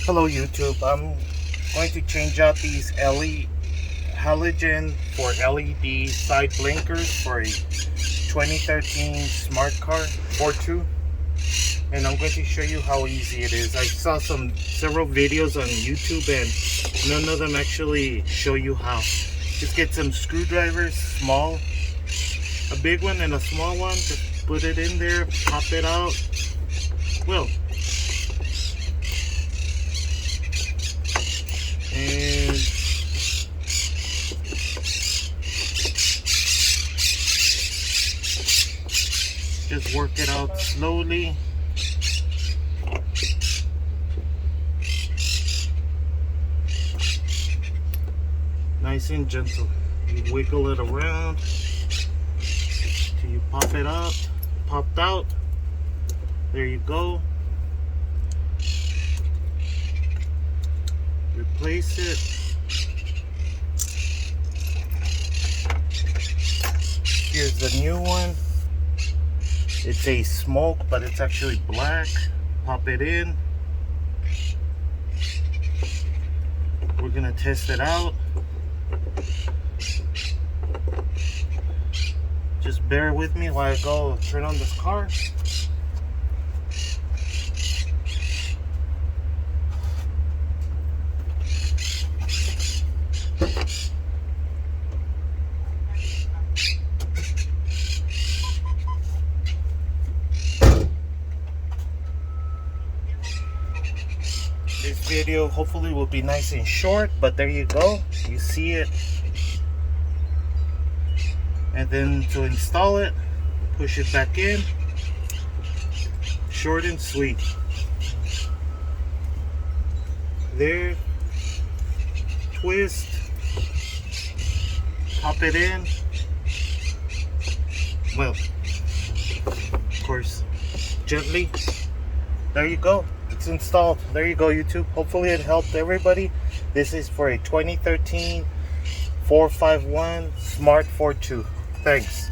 Hello YouTube, I'm going to change out these halogen for LED side blinkers for a 2013 Smart Fortwo, and I'm going to show you how easy it is. I saw several videos on YouTube and none of them actually show you how. Just get some screwdrivers, small, a big one and a small one, just put it in there, pop it out. Well, and just work it out slowly. Nice and gentle. You wiggle it around till you pop it up, popped out. There you go. Replace it. Here's the new one. It's a smoke, but it's actually black. Pop it in. We're gonna test it out. Just bear with me while I go turn on this car. This video hopefully will be nice and short, but there you go. You see it. And then to install it, push it back in. Short and sweet. There. Twist. Pop it in. Well, of course, gently. There you go. It's installed. There you go, YouTube. Hopefully it helped everybody. This is for a 2013 451 Smart Fortwo. Thanks.